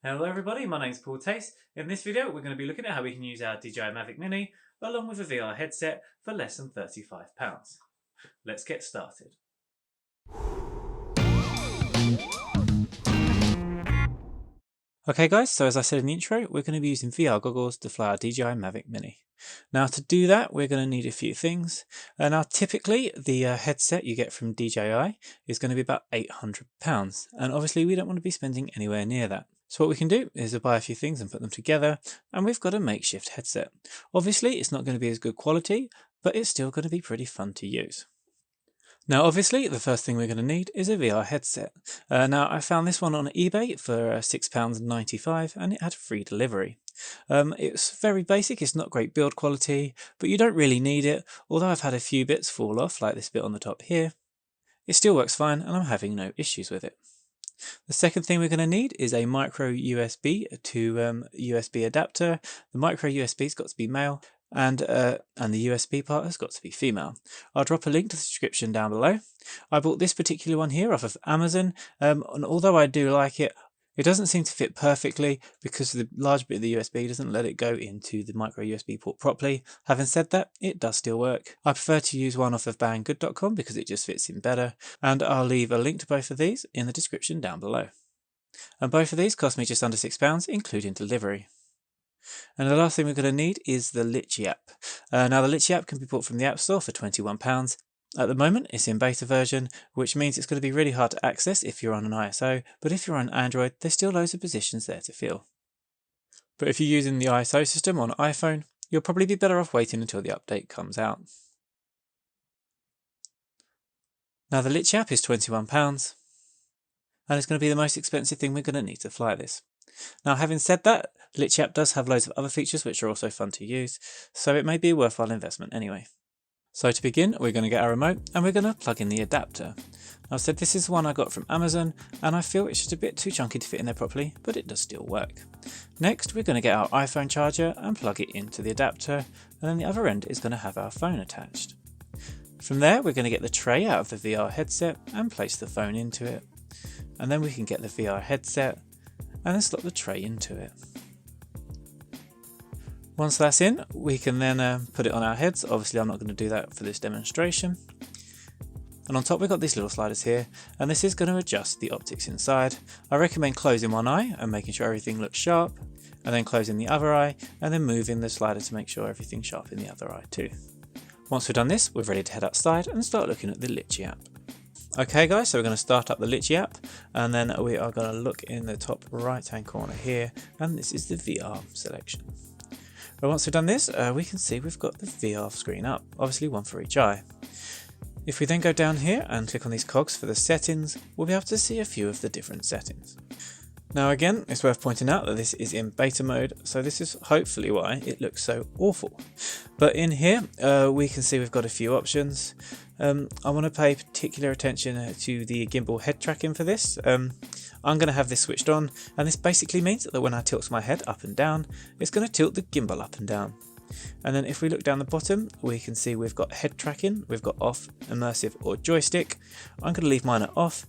Hello everybody, my name's Paul Tace. In this video we're going to be looking at how we can use our DJI Mavic Mini along with a VR headset for less than £35. Let's get started. Okay guys, so as I said in the intro, we're going to be using VR goggles to fly our DJI Mavic Mini. Now to do that we're going to need a few things. Now typically the headset you get from DJI is going to be about £800, and obviously we don't want to be spending anywhere near that. So what we can do is buy a few things and put them together, and we've got a makeshift headset. Obviously it's not going to be as good quality, but it's still going to be pretty fun to use. Now obviously the first thing we're going to need is a VR headset. Now I found this one on eBay for £6.95 and it had free delivery. It's very basic, it's not great build quality, but you don't really need it, although I've had a few bits fall off like this bit on the top here. It still works fine and I'm having no issues with it. The second thing we're going to need is a micro USB to USB adapter. The micro USB's got to be male, and the USB part has got to be female. I'll drop a link to the description down below. I bought this particular one here off of Amazon, and although I do like it, it doesn't seem to fit perfectly because the large bit of the USB doesn't let it go into the micro USB port properly. Having said that, it does still work. I prefer to use one off of banggood.com because it just fits in better, and I'll leave a link to both of these in the description down below. And both of these cost me just under £6, including delivery. And the last thing we're going to need is the Litchi app. Now the Litchi app can be bought from the App Store for £21. At the moment it's in beta version, which means it's going to be really hard to access if you're on an ISO, but if you're on Android there's still loads of positions there to fill. But if you're using the ISO system on iPhone, you'll probably be better off waiting until the update comes out. Now the Litchi app is £21, and it's going to be the most expensive thing we're going to need to fly this. Now having said that, Litchi app does have loads of other features which are also fun to use, so it may be a worthwhile investment anyway. So to begin, we're going to get our remote and we're going to plug in the adapter. Now I said this is the one I got from Amazon, and I feel it's just a bit too chunky to fit in there properly, but it does still work. Next we're going to get our iPhone charger and plug it into the adapter, and then the other end is going to have our phone attached. From there we're going to get the tray out of the VR headset and place the phone into it, and then we can get the VR headset and then slot the tray into it. Once that's in, we can then put it on our heads. Obviously I'm not going to do that for this demonstration. And on top we've got these little sliders here, and this is going to adjust the optics inside. I recommend closing one eye and making sure everything looks sharp, and then closing the other eye, and then moving the slider to make sure everything's sharp in the other eye too. Once we've done this, we're ready to head outside and start looking at the Litchi app. Okay guys, so we're going to start up the Litchi app, and then we are going to look in the top right hand corner here, and this is the VR selection. But once we've done this, we can see we've got the VR screen up, obviously one for each eye. If we then go down here and click on these cogs for the settings, we'll be able to see a few of the different settings. Now again, it's worth pointing out that this is in beta mode, so this is hopefully why it looks so awful. But in here, we can see we've got a few options. I want to pay particular attention to the gimbal head tracking for this. I'm going to have this switched on, and this basically means that when I tilt my head up and down, it's going to tilt the gimbal up and down. And then if we look down the bottom, we can see we've got head tracking, we've got off, immersive or joystick. I'm going to leave mine at off,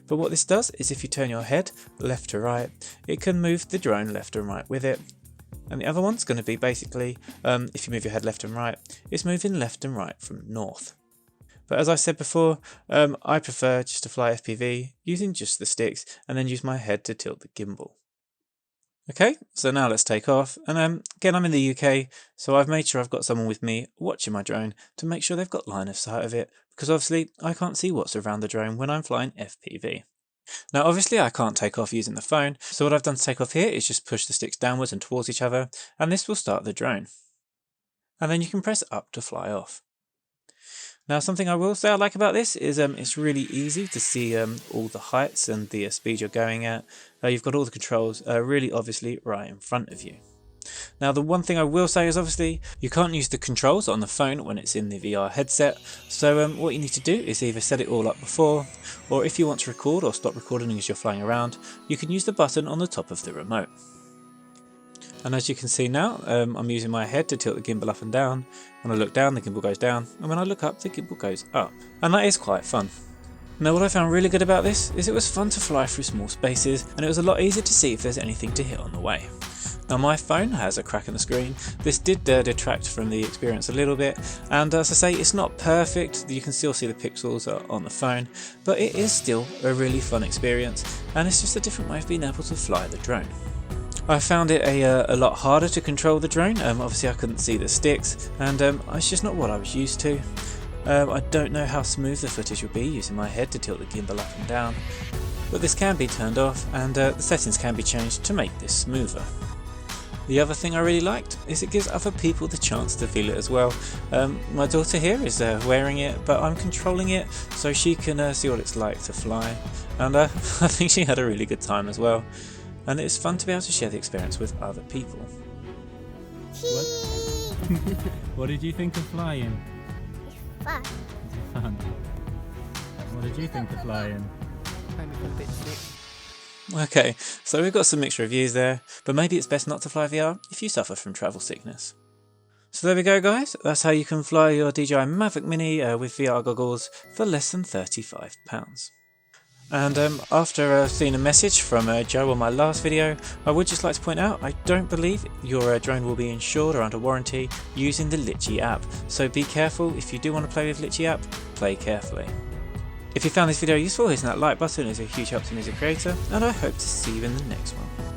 but what this does is if you turn your head left to right, it can move the drone left and right with it. And the other one's going to be basically, if you move your head left and right, it's moving left and right from north. But as I said before, I prefer just to fly FPV using just the sticks and then use my head to tilt the gimbal. Okay, so now let's take off, and again I'm in the UK, so I've made sure I've got someone with me watching my drone to make sure they've got line of sight of it, because obviously I can't see what's around the drone when I'm flying FPV. Now obviously I can't take off using the phone, so what I've done to take off here is just push the sticks downwards and towards each other, and this will start the drone. And then you can press up to fly off. Now something I will say I like about this is it's really easy to see all the heights and the speed you're going at. You've got all the controls really obviously right in front of you. Now the one thing I will say is obviously you can't use the controls on the phone when it's in the VR headset, so what you need to do is either set it all up before, or if you want to record or stop recording as you're flying around, you can use the button on the top of the remote. And as you can see now, I'm using my head to tilt the gimbal up and down. When I look down, the gimbal goes down, and when I look up, the gimbal goes up. And that is quite fun. Now what I found really good about this is it was fun to fly through small spaces, and it was a lot easier to see if there's anything to hit on the way. Now my phone has a crack in the screen. This did detract from the experience a little bit, and as I say, it's not perfect. You can still see the pixels on the phone, but it is still a really fun experience, and it's just a different way of being able to fly the drone. I found it a lot harder to control the drone. Obviously I couldn't see the sticks, and it's just not what I was used to. I don't know how smooth the footage will be using my head to tilt the gimbal up and down, but this can be turned off, and the settings can be changed to make this smoother. The other thing I really liked is it gives other people the chance to feel it as well. My daughter here is wearing it, but I'm controlling it so she can see what it's like to fly, and I think she had a really good time as well. And it's fun to be able to share the experience with other people. What did you think of flying? It's fun. Is it fun? What did you think of flying? Made me feel a bit sick. Okay, so we've got some mixed reviews there, but maybe it's best not to fly VR if you suffer from travel sickness. So there we go guys, that's how you can fly your DJI Mavic Mini with VR goggles for less than £35. And after seeing a message from Joe on my last video, I would just like to point out I don't believe your drone will be insured or under warranty using the Litchi app, so be careful. If you do want to play with Litchi app, play carefully. If you found this video useful, hitting that like button is a huge help to me as a creator, and I hope to see you in the next one.